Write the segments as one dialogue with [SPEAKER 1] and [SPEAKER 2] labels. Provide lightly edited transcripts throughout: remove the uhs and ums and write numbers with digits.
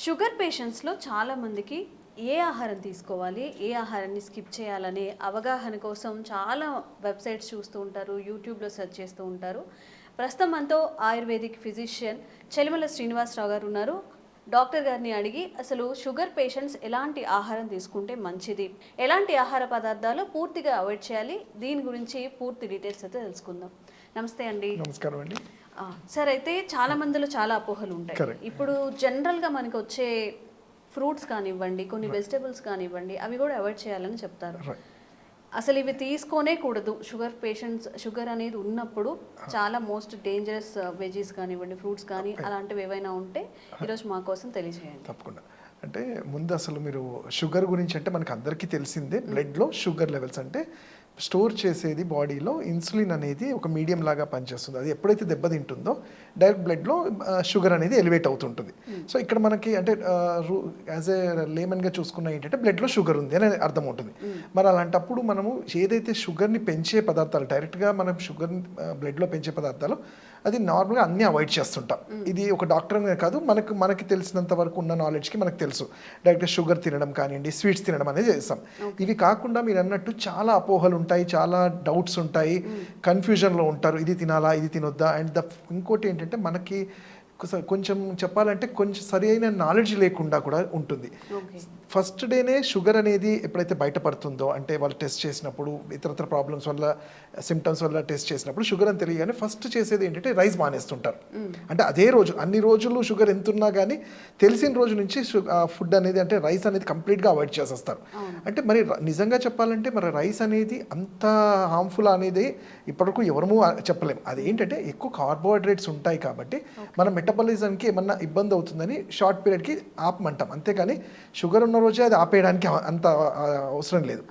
[SPEAKER 1] Sugar పేషెంట్స్లో చాలామందికి ఏ ఆహారం తీసుకోవాలి, ఏ ఆహారాన్ని స్కిప్ చేయాలనే అవగాహన కోసం చాలా వెబ్సైట్స్ చూస్తూ ఉంటారు, యూట్యూబ్లో సెర్చ్ చేస్తూ ఉంటారు. ప్రస్తుతం మనతో ఆయుర్వేదిక్ ఫిజిషియన్ చెలిమల శ్రీనివాసరావు గారు ఉన్నారు. డాక్టర్ గారిని అడిగి అసలు షుగర్ పేషెంట్స్ ఎలాంటి ఆహారం తీసుకుంటే మంచిది, ఎలాంటి ఆహార పదార్థాలు పూర్తిగా అవాయిడ్ చేయాలి, దీని గురించి పూర్తి డీటెయిల్స్ అయితే తెలుసుకుందాం. నమస్తే అండి.
[SPEAKER 2] నమస్కారం అండి.
[SPEAKER 1] సార్, అయితే చాలా మందిలో చాలా అపోహలు ఉంటాయి. ఇప్పుడు జనరల్గా మనకు వచ్చే ఫ్రూట్స్ కానివ్వండి, కొన్ని వెజిటబుల్స్ కానివ్వండి, అవి కూడా అవాయిడ్ చేయాలని చెప్తారు. అసలు ఇవి తీసుకోనే కూడదు. షుగర్ అనేది ఉన్నప్పుడు చాలా మోస్ట్ డేంజరస్ వెజీస్ కానివ్వండి, ఫ్రూట్స్ కానీ అలాంటివి ఏవైనా ఉంటే ఈరోజు మా కోసం తెలియజేయండి.
[SPEAKER 2] తప్పకుండా. అంటే ముందు అసలు మీరు షుగర్ గురించి అంటే మనకు అందరికీ తెలిసిందే. బ్లడ్లో షుగర్ లెవెల్స్ అంటే స్టోర్ చేసేది బాడీలో ఇన్సులిన్ అనేది ఒక మీడియం లాగా పనిచేస్తుంది. అది ఎప్పుడైతే దెబ్బతింటుందో డైరెక్ట్ బ్లడ్లో షుగర్ అనేది ఎలివేట్ అవుతుంటుంది. సో ఇక్కడ మనకి అంటే యాజ్ ఏ లేమన్గా చూసుకున్న ఏంటంటే బ్లడ్లో షుగర్ ఉంది అని అర్థం ఉంటుంది. మరి అలాంటప్పుడు మనము ఏదైతే షుగర్ని పెంచే పదార్థాలు డైరెక్ట్గా మనం షుగర్ బ్లడ్లో పెంచే పదార్థాలు అది నార్మల్గా అన్నీ అవాయిడ్ చేస్తుంటాం. ఇది ఒక డాక్టర్ కాదు, మనకి తెలిసినంత వరకు ఉన్న నాలెడ్జ్కి మనకు తెలుసు. డైరెక్ట్గా షుగర్ తినడం కానివ్వండి, స్వీట్స్ తినడం అనేది చేస్తాం. ఇవి కాకుండా మీరు అన్నట్టు చాలా అపోహలు ఉంటాయి, చాలా డౌట్స్ ఉంటాయి, కన్ఫ్యూజన్లో ఉంటారు, ఇది తినాలా ఇది తినొద్దా. అండ్ ఇంకోటి ఏంటంటే మనకి కొంచెం చెప్పాలంటే కొంచెం సరి అయిన నాలెడ్జ్ లేకుండా కూడా ఉంటుంది. ఫస్ట్ డేనే షుగర్ అనేది ఎప్పుడైతే బయటపడుతుందో అంటే వాళ్ళు టెస్ట్ చేసినప్పుడు ఇతరత్ర ప్రాబ్లమ్స్ వల్ల సిమ్టమ్స్ వల్ల టెస్ట్ చేసినప్పుడు షుగర్ అని తెలియగానే ఫస్ట్ చేసేది ఏంటంటే రైస్ మానేస్తుంటారు. అంటే అదే రోజు అన్ని రోజులు షుగర్ ఎంతున్నా కానీ తెలిసిన రోజు నుంచి ఫుడ్ అనేది అంటే రైస్ అనేది కంప్లీట్గా అవాయిడ్ చేసేస్తారు. అంటే మరి నిజంగా చెప్పాలంటే మరి రైస్ అనేది అంత హార్మ్ఫుల్ అనేది ఇప్పటివరకు ఎవరూ చెప్పలేము. అది ఏంటంటే ఎక్కువ కార్బోహైడ్రేట్స్ ఉంటాయి కాబట్టి మన మెటబాలిజంకి ఏమన్నా ఇబ్బంది అవుతుందని షార్ట్ పీరియడ్కి ఆపమంటాం. అంతేకాని షుగర్ ఉన్న రోజే అది ఆపేయడానికి అంత అవసరం లేదు.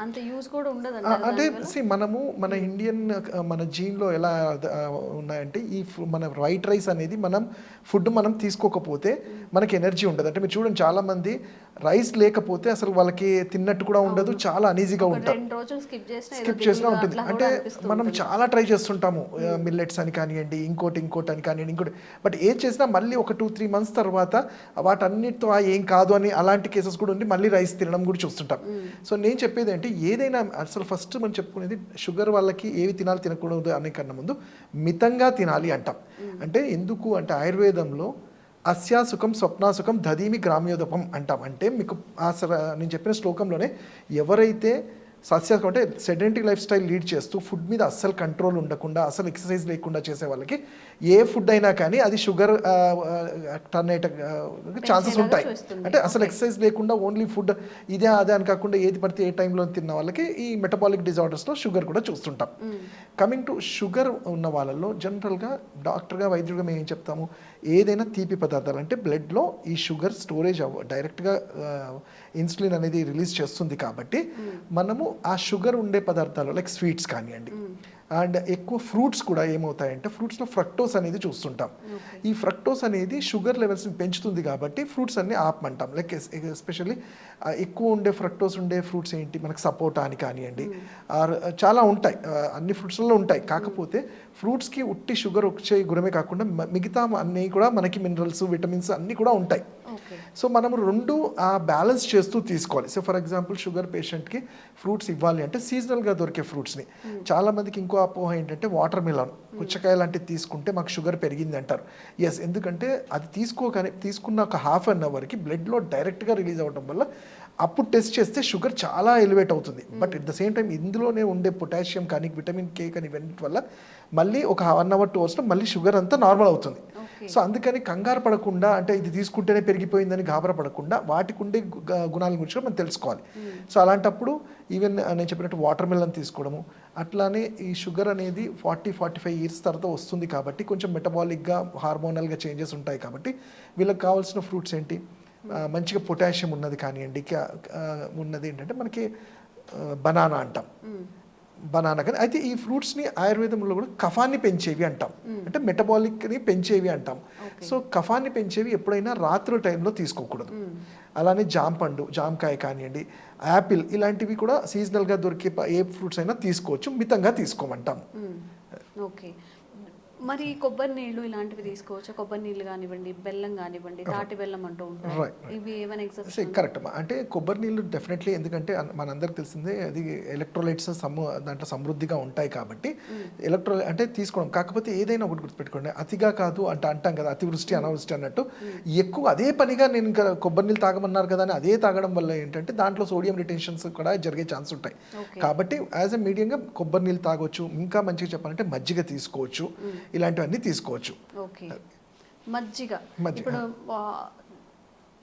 [SPEAKER 2] అంటే మనము మన ఇండియన్ మన జీన్లో ఎలా ఉన్నాయంటే ఈ మన వైట్ రైస్ అనేది మనం తీసుకోకపోతే మనకి ఎనర్జీ ఉండదు. అంటే మీరు చూడండి చాలా మంది రైస్ లేకపోతే అసలు వాళ్ళకి తిన్నట్టు కూడా ఉండదు, చాలా అనీజీగా ఉంటారు, స్కిప్ చేసినా ఉంటుంది. అంటే మనం చాలా ట్రై చేస్తుంటాము మిల్లెట్స్ అని కానివ్వండి, ఇంకోటి అని కానివ్వండి, ఇంకోటి. బట్ ఏం చేసినా మళ్ళీ ఒక 2-3 months తర్వాత వాటన్నిటితో ఏం కాదు అని అలాంటి కేసెస్ కూడా ఉండి మళ్ళీ రైస్ తినడం కూడా చూస్తుంటాం. సో నేను చెప్పేది అంటే ఏదైనా అసలు ఫస్ట్ మనం చెప్పుకునేది షుగర్ వాళ్ళకి ఏవి తినాలి తినకూడదు అనే కన్నా ముందు మితంగా తినాలి అంటాం. అంటే ఎందుకు అంటే ఆయుర్వేదంలో అస్యాసుఖం స్వప్నాసుఖం దధీమి గ్రామ్యోదపం అంటాం. అంటే మీకు నేను చెప్పిన శ్లోకంలోనే ఎవరైతే సస్యాసుఖం అంటే సెడెంటరీ లైఫ్ స్టైల్ లీడ్ చేస్తూ ఫుడ్ మీద అస్సలు కంట్రోల్ ఉండకుండా అసలు ఎక్సర్సైజ్ లేకుండా చేసే వాళ్ళకి ఏ ఫుడ్ అయినా కానీ అది షుగర్ టర్న్ అయ్యే ఛాన్సెస్ ఉంటాయి. అంటే అసలు ఎక్సర్సైజ్ లేకుండా ఓన్లీ ఫుడ్ ఇదే అదే అని కాకుండా ఏది పడితే ఏ టైంలో తిన్న వాళ్ళకి ఈ మెటబాలిక్ డిజార్డర్స్లో షుగర్ కూడా చూస్తుంటాం. కమింగ్ టు షుగర్ ఉన్న వాళ్ళల్లో జనరల్గా డాక్టర్గా వైద్యుడిగా మేము ఏం చెప్తాము, ఏదైనా తీపి పదార్థాలు అంటే బ్లడ్లో ఈ షుగర్ స్టోరేజ్ డైరెక్ట్గా ఇన్సులిన్ అనేది రిలీజ్ చేస్తుంది కాబట్టి మనము ఆ షుగర్ ఉండే పదార్థాలు లైక్ స్వీట్స్ కానివ్వండి అండ్ ఎక్కువ ఫ్రూట్స్ కూడా ఏమవుతాయంటే ఫ్రూట్స్లో ఫ్రక్టోస్ అనేది చూస్తుంటాం. ఈ ఫ్రక్టోస్ అనేది షుగర్ లెవెల్స్ని పెంచుతుంది కాబట్టి ఫ్రూట్స్ అన్ని ఆపమంటాం. లైక్ ఎస్పెషల్లీ ఎక్కువ ఉండే ఫ్రక్టోస్ ఉండే ఫ్రూట్స్ ఏంటి మనకు సపోటా అని కానివ్వండి, చాలా ఉంటాయి, అన్ని ఫ్రూట్స్లలో ఉంటాయి. కాకపోతే ఫ్రూట్స్కి ఉట్టి షుగర్ వచ్చే గురమే కాకుండా మిగతా అన్నీ కూడా మనకి మినరల్స్ విటమిన్స్ అన్నీ కూడా ఉంటాయి. సో మనం రెండు బ్యాలెన్స్ చేస్తూ తీసుకోవాలి. సో ఫర్ ఎగ్జాంపుల్ షుగర్ పేషెంట్కి ఫ్రూట్స్ ఇవ్వాలి అంటే సీజనల్గా దొరికే ఫ్రూట్స్ని. చాలామందికి ఇంకో అపోహ ఏంటంటే వాటర్ మిలన్ పుచ్చకాయ లాంటివి తీసుకుంటే మాకు షుగర్ పెరిగింది అంటారు. ఎస్, ఎందుకంటే అది తీసుకున్న ఒక హాఫ్ అన్ అవర్కి బ్లడ్లో డైరెక్ట్గా రిలీజ్ అవ్వడం వల్ల అప్పుడు టెస్ట్ చేస్తే షుగర్ చాలా ఎలివేట్ అవుతుంది. But at the same time ఇందులోనే ఉండే పొటాషియం కానీ విటమిన్ కే కానీ ఇవన్నీ వల్ల మళ్ళీ ఒక 1 hour 2 hours మళ్ళీ షుగర్ అంతా నార్మల్ అవుతుంది. సో అందుకని కంగారు పడకుండా అంటే ఇది తీసుకుంటేనే పెరిగిపోయిందని గాబరా పడకుండా వాటికి ఉండే గుణాల గురించి మనం తెలుసుకోవాలి. సో అలాంటప్పుడు ఈవెన్ నేను చెప్పినట్టు వాటర్ మిలన్ తీసుకోవడము, అట్లానే ఈ షుగర్ అనేది 40-45 years తర్వాత వస్తుంది కాబట్టి కొంచెం మెటబాలిక్గా హార్మోనల్గా చేంజెస్ ఉంటాయి కాబట్టి వీళ్ళకి కావాల్సిన ఫ్రూట్స్ ఏంటి మంచిగా పొటాషియం ఉన్నది కానివ్వండి, ఉన్నది ఏంటంటే మనకి బనానా అంటాం, బనానా. కానీ అయితే ఈ ఫ్రూట్స్ని ఆయుర్వేదంలో కూడా కఫాన్ని పెంచేవి అంటాం, అంటే మెటబాలిక్ని పెంచేవి అంటాం. సో కఫాన్ని పెంచేవి ఎప్పుడైనా రాత్రి టైంలో తీసుకోకూడదు. అలానే జామకాయ కానివ్వండి, యాపిల్ ఇలాంటివి కూడా సీజనల్గా దొరికే ఏ ఫ్రూట్స్ అయినా తీసుకోవచ్చు, మితంగా తీసుకోమంటాం.
[SPEAKER 1] ఓకే. మరి కొబ్బరి నీళ్ళు ఇలాంటివి తీసుకోవచ్చు, కొబ్బరి నీళ్ళు కానివ్వండి, బెల్లం కానివ్వండి, తాటి బెల్లం అంటూ ఉంటారు,
[SPEAKER 2] Right,
[SPEAKER 1] ఇవి ఏమైనా ఎగ్జాంపుల్స్?
[SPEAKER 2] కరెక్ట్. అంటే కొబ్బరి నీళ్ళు డెఫినెట్లీ, ఎందుకంటే మనందరికి తెలిసిందే అది ఎలక్ట్రోలైట్స్ దాంట్లో సమృద్ధిగా ఉంటాయి కాబట్టి అంటే తీసుకోవడం. కాకపోతే ఏదైనా ఒకటి గుర్తుపెట్టుకోండి, అతిగా కాదు అంటే అంటాం కదా, అతివృష్టి అనావృష్టి అన్నట్టు. ఎక్కువ అదే పనిగా నేను ఇంకా కొబ్బరి నీళ్ళు తాగమన్నారు కదా అని అదే తాగడం వల్ల ఏంటంటే దాంట్లో సోడియం రిటెన్షన్స్ కూడా జరిగే ఛాన్స్ ఉంటాయి. కాబట్టి యాజ్ ఎ మీడియంగా కొబ్బరి నీళ్ళు తాగొచ్చు. ఇంకా మంచిగా చెప్పాలంటే మజ్జిగ తీసుకోవచ్చు, ఇలాంటివన్నీ తీసుకోవచ్చు.
[SPEAKER 1] ఓకే, మజ్జిగ.
[SPEAKER 2] మజ్జిగ.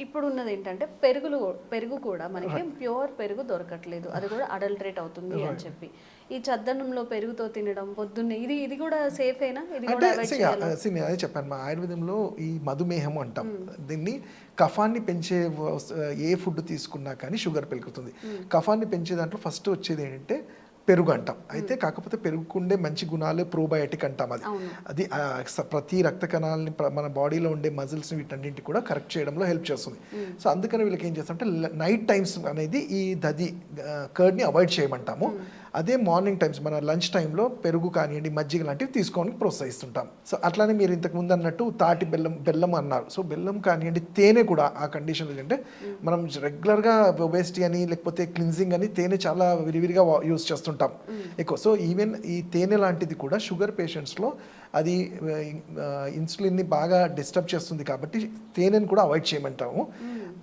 [SPEAKER 1] ఇప్పుడు ఉన్నది ఏంటంటే పెరుగు కూడా మనకి ప్యూర్ పెరుగు దొరకట్లేదు, అది కూడా అడల్టరేట్ అవుతుంది అని చెప్పి. ఈ చద్దన్నంలో పెరుగుతో తినడం పొద్దున్నే, ఇది కూడా సేఫేనా? ఇది కూడా అవాయిడ్ చేయాలా?
[SPEAKER 2] నేను అదే చెప్పాను, మా ఆయుర్వేదంలో ఈ మధుమేహం అంటాం దీన్ని. కఫాన్ని పెంచే ఏ ఫుడ్ తీసుకున్నా కానీ షుగర్ పెరుగుతుంది. కఫాన్ని పెంచే దాంట్లో ఫస్ట్ వచ్చేది ఏంటంటే పెరుగు అంటాం. అయితే కాకపోతే పెరుగుకుండే మంచి గుణాలు ప్రోబయోటిక్ అంటాం. అది ప్రతి రక్త కణాలని మన బాడీలో ఉండే మజిల్స్ని వీటన్నింటి కూడా కరెక్ట్ చేయడంలో హెల్ప్ చేస్తుంది. సో అందుకని వీళ్ళకి ఏం చేస్తామంటే నైట్ టైమ్స్ అనేది ఈ కర్డ్ని అవాయిడ్ చేయమంటాము. అదే మార్నింగ్ టైమ్స్ మన లంచ్ టైంలో పెరుగు కానివ్వండి, మజ్జిగ లాంటివి తీసుకోవడానికి ప్రోత్సహిస్తుంటాం. సో అట్లానే మీరు ఇంతకు ముందు అన్నట్టు తాటి బెల్లం అన్నారు. సో బెల్లం కానివ్వండి, తేనె కూడా ఆ కండిషన్ ఏంటంటే మనం రెగ్యులర్గా ఒబేసిటీ అని లేకపోతే క్లిన్జింగ్ అని తేనె చాలా విరివిరిగా యూజ్ చేస్తుంటాం ఎక్కువ. సో ఈవెన్ ఈ తేనె లాంటిది కూడా షుగర్ పేషెంట్స్లో అది ఇన్సులిన్ని బాగా డిస్టర్బ్ చేస్తుంది కాబట్టి తేనెని కూడా అవాయిడ్ చేయమంటాము.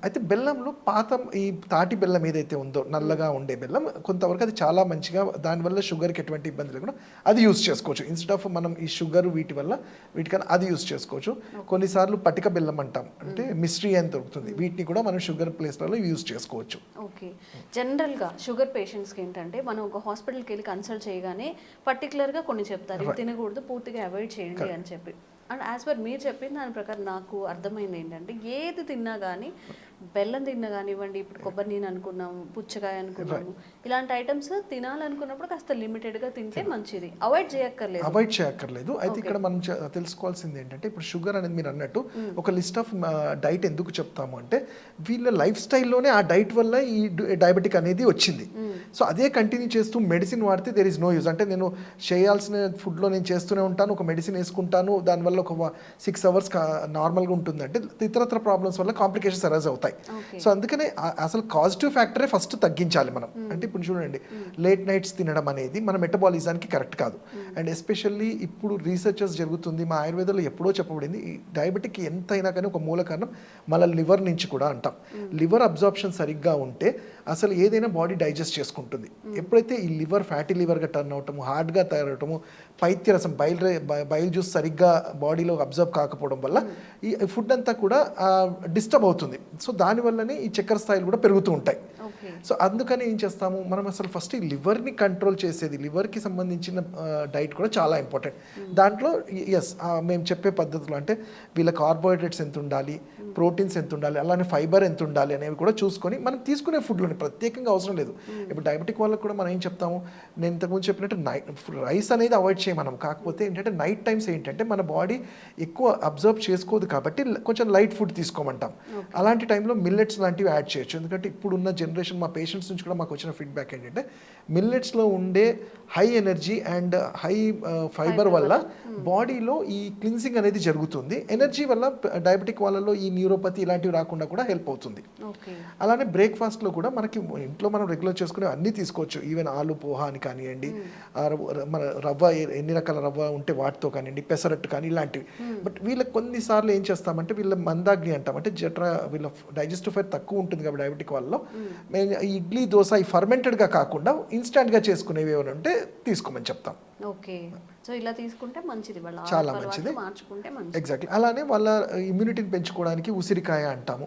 [SPEAKER 2] అయితే బెల్లంలో ఈ తాటి బెల్లం ఏదైతే ఉందో నల్లగా ఉండే బెల్లం కొంతవరకు అది చాలా మంచిగా, దానివల్ల షుగర్కి ఎటువంటి ఇబ్బంది లేకుండా అది యూస్ చేసుకోవచ్చు. ఇన్స్టెడ్ ఆఫ్ మనం ఈ షుగర్ వీటికన్నా అది యూస్ చేసుకోవచ్చు. కొన్నిసార్లు పటిక బెల్లం అంటాం, అంటే మిస్ట్రీ అని దొరుకుతుంది, వీటిని కూడా మనం షుగర్ ప్లేస్లలో యూస్ చేసుకోవచ్చు.
[SPEAKER 1] ఓకే, జనరల్గా షుగర్ పేషెంట్స్కి ఏంటంటే మనం ఒక హాస్పిటల్కి వెళ్ళి కన్సల్ట్ చేయగానే పర్టికులర్గా కొన్ని చెప్తారు, ఇవి తినకూడదు, పూర్తిగా అవాయిడ్ చేయండి అని చెప్పి. అండ్ యాజ్ పర్ మీరు చెప్పిన దాని ప్రకారం నాకు అర్థమైంది ఏంటంటే ఏది తిన్నా కానీ, బెల్లం తిన్నా కానివ్వండి, ఇప్పుడు కొబ్బరి నీళ్ళు అనుకున్నాము, పుచ్చకాయ అనుకున్నాము, ఇలాంటి ఐటమ్స్ తినాలనుకున్నప్పుడు కాస్త లిమిటెడ్గా తింటే మంచిది, అవాయిడ్ చేయక్కర్లేదు. అయితే ఇక్కడ మనం తెలుసుకోవాల్సింది ఏంటంటే, ఇప్పుడు షుగర్ అనేది మీరు అన్నట్టు ఒక లిస్ట్ ఆఫ్ డైట్ ఎందుకు చెప్తాము అంటే, వీళ్ళ లైఫ్ స్టైల్లోనే ఆ డైట్ వల్ల ఈ డయాబెటిక్ అనేది వచ్చింది. సో అదే కంటిన్యూ చేస్తూ మెడిసిన్ వాడితే దేర్ ఇస్ నో యూజ్. అంటే నేను చేయాల్సిన ఫుడ్లో నేను చేస్తూనే ఉంటాను, ఒక మెడిసిన్ వేసుకుంటాను, దానివల్ల ఒక 6 hours నార్మల్గా ఉంటుంది అంటే ఇతరత్ర ప్రాబ్లమ్స్ వల్ల కాంప్లికేషన్స్ అరైజ్ అవుతాయి. సో అందుకనే అసలు పాజిటివ్ ఫ్యాక్టరే ఫస్ట్ తగ్గించాలి మనం. అంటే ఇప్పుడు చూడండి, లేట్ నైట్స్ తినడం అనేది మన మెటబాలిజానికి కరెక్ట్ కాదు. అండ్ ఎస్పెషల్లీ ఇప్పుడు రీసెర్చెస్ జరుగుతుంది, మా ఆయుర్వేదంలో ఎప్పుడో చెప్పబడింది, ఈ డయాబెటిక్ ఎంతైనా కానీ ఒక మూల కారణం మన లివర్ నుంచి కూడా అంటాం. లివర్ అబ్జార్ప్షన్ సరిగ్గా ఉంటే అసలు ఏదైనా బాడీ డైజెస్ట్ చేసుకుంటుంది. ఎప్పుడైతే ఈ లివర్ ఫ్యాటీ లివర్గా టర్న్ అవటము, హార్డ్గా తయారవటము, పైత్యరసం బైల్ జ్యూస్ సరిగ్గా బాడీలో అబ్జర్వ్ కాకపోవడం వల్ల ఈ ఫుడ్ అంతా కూడా డిస్టర్బ్ అవుతుంది. సో దానివల్లనే ఈ చక్కెర స్థాయిలు కూడా పెరుగుతూ ఉంటాయి. సో అందుకని ఏం చేస్తాము మనం, అసలు ఫస్ట్ ఈ లివర్ని కంట్రోల్ చేసేది, లివర్కి సంబంధించిన డైట్ కూడా చాలా ఇంపార్టెంట్. దాంట్లో మేము చెప్పే పద్ధతులు అంటే వీళ్ళ కార్బోహైడ్రేట్స్ ఎంత ఉండాలి, ప్రోటీన్స్ ఎంత ఉండాలి, అలానే ఫైబర్ ఎంత ఉండాలి అనేవి కూడా చూసుకొని మనం తీసుకునే ఫుడ్లోని ప్రత్యేకంగా అవసరం లేదు. ఇప్పుడు డయాబెటిక్ వాళ్ళకి కూడా మనం ఏం చెప్తాము, నేను ఇంతకుముందు చెప్పినట్టు రైస్ అనేది అవాయిడ్ చేయమనం. కాకపోతే ఏంటంటే నైట్ టైమ్స్ ఏంటంటే మన బాడీ ఎక్కువ అబ్జర్వ్ చేసుకోదు కాబట్టి కొంచెం లైట్ ఫుడ్ తీసుకోమంటాం. అలాంటి టైంలో మిల్లెట్స్ లాంటివి యాడ్ చేయొచ్చు. ఎందుకంటే ఇప్పుడున్న జనరేషన్ మా పేషెంట్స్ నుంచి కూడా మాకు వచ్చిన ఫీడ్బ్యాక్ ఏంటంటే మిల్లెట్స్లో ఉండే high energy and high fibre వల్ల బాడీలో ఈ క్లిన్సింగ్ అనేది జరుగుతుంది. ఎనర్జీ వల్ల డయాబెటిక్ వాళ్ళలో ఈ న్యూరోపతి ఇలాంటివి రాకుండా కూడా హెల్ప్ అవుతుంది. అలానే బ్రేక్ఫాస్ట్లో కూడా మనకి ఇంట్లో మనం రెగ్యులర్ చేసుకునే అన్నీ తీసుకోవచ్చు. ఈవెన్ ఆలు పోహా అని కానివ్వండి, మన రవ్వ ఎన్ని రకాల రవ్వ ఉంటే వాటితో కానివ్వండి, పెసరట్టు కానీ ఇలాంటివి. బట్ వీళ్ళకి కొన్నిసార్లు ఏం చేస్తామంటే వీళ్ళ మందాగ్ని అంటాం, అంటే వీళ్ళ డైజెస్టివ్ ఫైర్ తక్కువ ఉంటుంది కాబట్టి డయాబెటిక్ వాళ్ళలో ఇడ్లీ దోశ ఈ ఫర్మెంటెడ్గా కాకుండా ఇన్స్టాంట్గా చేసుకునేవి ఏమైనా ఉంటే తీసుకోమని చెప్తాం. ఓకే, సో ఇలా తీసుకుంటే మంచిది,
[SPEAKER 2] చాలా మంచిది,
[SPEAKER 1] మార్చుకుంటే మంచిది.
[SPEAKER 2] ఎగ్జాక్ట్లీ. అలానే వాళ్ళ ఇమ్యూనిటీని పెంచుకోవడానికి ఉసిరికాయ అంటాము,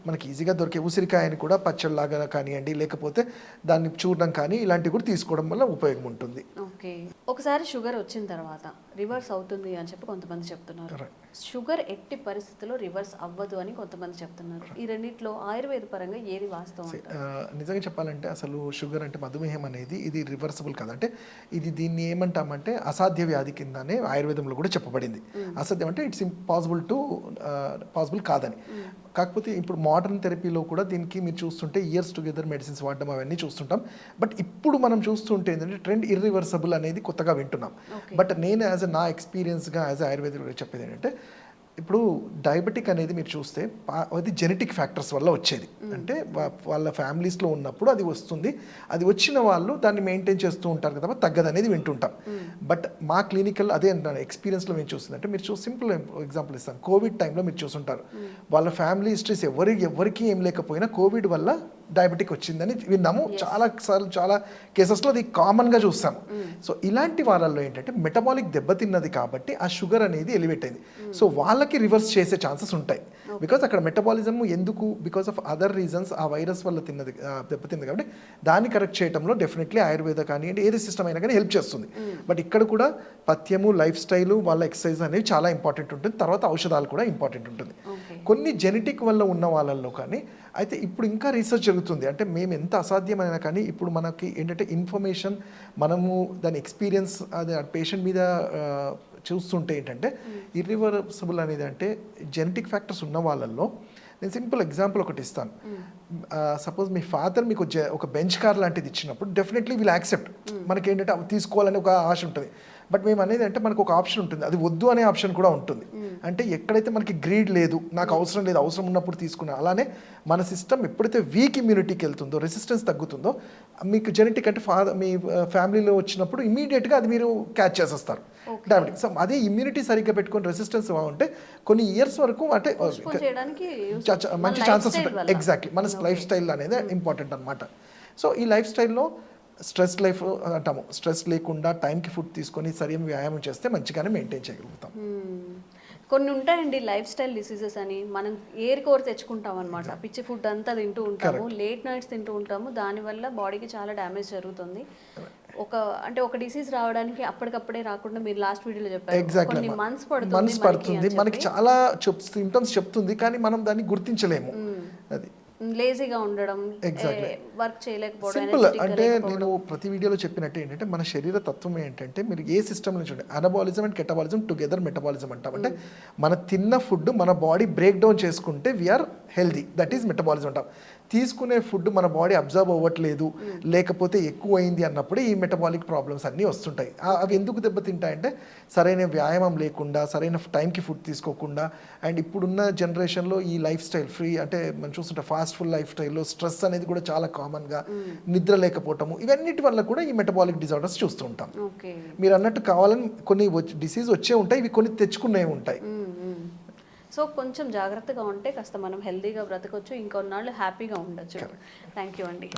[SPEAKER 2] మనకి ఈజీగా దొరికే ఉసిరికాయని కూడా పచ్చళ్ళలాగా కానివ్వండి, లేకపోతే దాన్ని చూర్ణం కానీ ఇలాంటివి కూడా తీసుకోవడం వల్ల ఉపయోగం ఉంటుంది.
[SPEAKER 1] ఓకే, ఒకసారి షుగర్ వచ్చిన తర్వాత రివర్స్ అవుతుంది అని చెప్పి కొంతమంది చెప్తున్నారు. షుగర్ ఎట్టి పరిస్థితుల్లో రివర్స్ అవ్వదు అని కొంతమంది చెప్తున్నారు. ఈ రెండిట్లో ఆయుర్వేద పరంగా ఏది వాస్తవం?
[SPEAKER 2] నిజంగా చెప్పాలంటే అసలు షుగర్ అంటే మధుమేహం అనేది ఇది రివర్సబుల్ కాదు. అంటే దీన్ని ఏమంటారు ఏమంటామంటే అసాధ్య వ్యాధి కిందనే ఆయుర్వేదంలో కూడా చెప్పబడింది. అసాధ్యం అంటే ఇట్స్ ఇంపాసిబుల్ టు పాసిబుల్ కాదని. కాకపోతే ఇప్పుడు మోడర్న్ థెరపీలో కూడా దీనికి మీరు చూస్తుంటే ఇయర్స్ టుగెదర్ మెడిసిన్స్ వాడడం అవన్నీ చూస్తుంటాం. బట్ ఇప్పుడు మనం చూస్తుంటే ఏంటంటే ట్రెండ్ ఇర్రివర్సబుల్ అనేది కొత్తగా వింటున్నాం. బట్ నేను నా ఎక్స్పీరియన్స్గా ఆయుర్వేదిక్ చెప్పేది ఏంటంటే ఇప్పుడు డయాబెటిక్ అనేది మీరు చూస్తే అది జెనెటిక్ ఫ్యాక్టర్స్ వల్ల వచ్చేది. అంటే వాళ్ళ ఫ్యామిలీస్లో ఉన్నప్పుడు అది వస్తుంది. అది వచ్చిన వాళ్ళు దాన్ని మెయింటైన్ చేస్తూ ఉంటారు కదా, తగ్గదనేది వింటుంటాం. బట్ మా క్లినికల్ అదే ఎక్స్పీరియన్స్లో మేము చూస్తుంది అంటే మీరు సింపుల్ ఎగ్జాంపుల్ ఇస్తాను. కోవిడ్ టైంలో మీరు చూస్తుంటారు, వాళ్ళ ఫ్యామిలీ హిస్టరీస్ ఎవరికి ఏం లేకపోయినా కోవిడ్ వల్ల డయాబెటిక్ వచ్చిందని విన్నాము. చాలా కేసెస్లో అది కామన్గా చూస్తాము. సో ఇలాంటి వాళ్ళల్లో ఏంటంటే మెటబాలిక్ దెబ్బతిన్నది కాబట్టి ఆ షుగర్ అనేది ఎలివేట్ అయింది. సో వాళ్ళకి రివర్స్ చేసే ఛాన్సెస్ ఉంటాయి. బికాస్ అక్కడ మెటబాలిజం ఎందుకు, బికాస్ ఆఫ్ అదర్ రీజన్స్ ఆ వైరస్ వల్ల దెబ్బతింది కాబట్టి దాన్ని కరెక్ట్ చేయడంలో డెఫినెట్లీ ఆయుర్వేద కానివ్వండి ఏది సిస్టమ్ అయినా కానీ హెల్ప్ చేస్తుంది. బట్ ఇక్కడ కూడా పథ్యము, లైఫ్ స్టైలు, వాళ్ళ ఎక్సర్సైజ్ అనేవి చాలా ఇంపార్టెంట్ ఉంటుంది. తర్వాత ఔషధాలు కూడా ఇంపార్టెంట్ ఉంటుంది. కొన్ని జెనెటిక్ వల్ల ఉన్న వాళ్ళల్లో కానీ అయితే ఇప్పుడు ఇంకా రీసెర్చ్ జరుగుతుంది. అంటే మేము ఎంత అసాధ్యమైనా కానీ ఇప్పుడు మనకి ఏంటంటే ఇన్ఫర్మేషన్, మనము దాని ఎక్స్పీరియన్స్ అది పేషెంట్ మీద చూస్తుంటే ఏంటంటే ఇర్రివర్సిబుల్ అనేది అంటే జెనెటిక్ ఫ్యాక్టర్స్ ఉన్న వాళ్ళల్లో నేను సింపుల్ ఎగ్జాంపుల్ ఒకటి ఇస్తాను. సపోజ్ మీ ఫాదర్ మీకు ఒక బెంచ్ కార్ లాంటిది ఇచ్చినప్పుడు డెఫినెట్లీ విల్ యాక్సెప్ట్. మనకి ఏంటంటే అవి తీసుకోవాలని ఒక ఆశ ఉంటుంది. బట్ మేము అనేది అంటే మనకు ఒక ఆప్షన్ ఉంటుంది, అది వద్దు అనే ఆప్షన్ కూడా ఉంటుంది. అంటే ఎక్కడైతే మనకి గ్రీడ్ లేదు, నాకు అవసరం లేదు, అవసరం ఉన్నప్పుడు తీసుకున్నా. అలానే మన సిస్టమ్ ఎప్పుడైతే వీక్ ఇమ్యూనిటీకి వెళ్తుందో, రెసిస్టెన్స్ తగ్గుతుందో, మీకు జెనెటిక్ అంటే మీ ఫ్యామిలీలో వచ్చినప్పుడు ఇమీడియట్గా అది మీరు క్యాచ్ చేసేస్తారు డయాబెటిక్. సో అదే ఇమ్యూనిటీ సరిగ్గా పెట్టుకొని రెసిస్టెన్స్ బాగుంటే కొన్ని ఇయర్స్ వరకు అంటే మంచి ఛాన్సెస్ ఉంటాయి. ఎగ్జాక్ట్లీ మన లైఫ్ స్టైల్ అనేది ఇంపార్టెంట్ అనమాట. సో ఈ లైఫ్ స్టైల్లో స్ట్రెస్ లైఫ్ అంటాము, స్ట్రెస్ లేకుండా టైంకి ఫుడ్ తీసుకొని సరైన వ్యాయామం చేస్తే మంచిగానే మెయింటైన్ చేయగలుగుతాం.
[SPEAKER 1] కొన్ని ఉంటాయండి లైఫ్ స్టైల్ డిసీజెస్ అని, మనం ఏర్ కోర్ తెచ్చుకుంటాం అనమాట. పిచ్చి ఫుడ్ అంతా తింటూ ఉంటాము, లేట్ నైట్స్ తింటూ ఉంటాము, దానివల్ల బాడీకి చాలా డ్యామేజ్ జరుగుతుంది. ఒక డిసీజ్ రావడానికి అప్పటికప్పుడే రాకుండా మీరు లాస్ట్ వీడియోలో చెప్పారు కొన్ని మంత్స్ పడుతుంది.
[SPEAKER 2] మనకి చాలా సింప్టమ్స్ చెప్తుంది కానీ మనం దాన్ని గుర్తించలేము. అది
[SPEAKER 1] లేజీగా ఉండడం, వర్క్ చేయలేకపోవడం.
[SPEAKER 2] సింపుల్ అంటే నేను ప్రతి వీడియోలో చెప్పినట్టు ఏంటంటే మన శరీర తత్వం ఏంటంటే మీరు ఏ సిస్టమ్ నుంచి ఉండే anabolism and catabolism together metabolism అంటాం. అంటే మన తిన్న ఫుడ్ మన బాడీ బ్రేక్ డౌన్ చేసుకుంటే we're healthy, that is metabolism అంటాం. తీసుకునే ఫుడ్ మన బాడీ అబ్జర్వ్ అవ్వట్లేదు, లేకపోతే ఎక్కువ అయింది అన్నప్పుడు ఈ మెటబాలిక్ ప్రాబ్లమ్స్ అన్నీ వస్తుంటాయి. అవి ఎందుకు దెబ్బతింటాయంటే సరైన వ్యాయామం లేకుండా, సరైన టైంకి ఫుడ్ తీసుకోకుండా, అండ్ ఇప్పుడున్న జనరేషన్లో ఈ లైఫ్ స్టైల్ అంటే మనం చూస్తుంటే ఫాస్ట్ ఫుడ్ లైఫ్ స్టైల్లో స్ట్రెస్ అనేది కూడా చాలా కామన్గా, నిద్ర లేకపోవటము, ఇవన్నిటి వల్ల కూడా ఈ మెటబాలిక్ డిజార్డర్స్ చూస్తూ ఉంటాం. మీరు అన్నట్టు కావాలని కొన్ని డిసీజ్ వచ్చే ఉంటాయి, ఇవి కొన్ని తెచ్చుకునేవి ఉంటాయి.
[SPEAKER 1] సో కొంచెం జాగ్రత్తగా ఉంటే కాస్త మనం హెల్తీగా బ్రతకొచ్చు, ఇంకొన్నాళ్ళు హ్యాపీగా ఉండొచ్చు. థ్యాంక్ యూ అండి.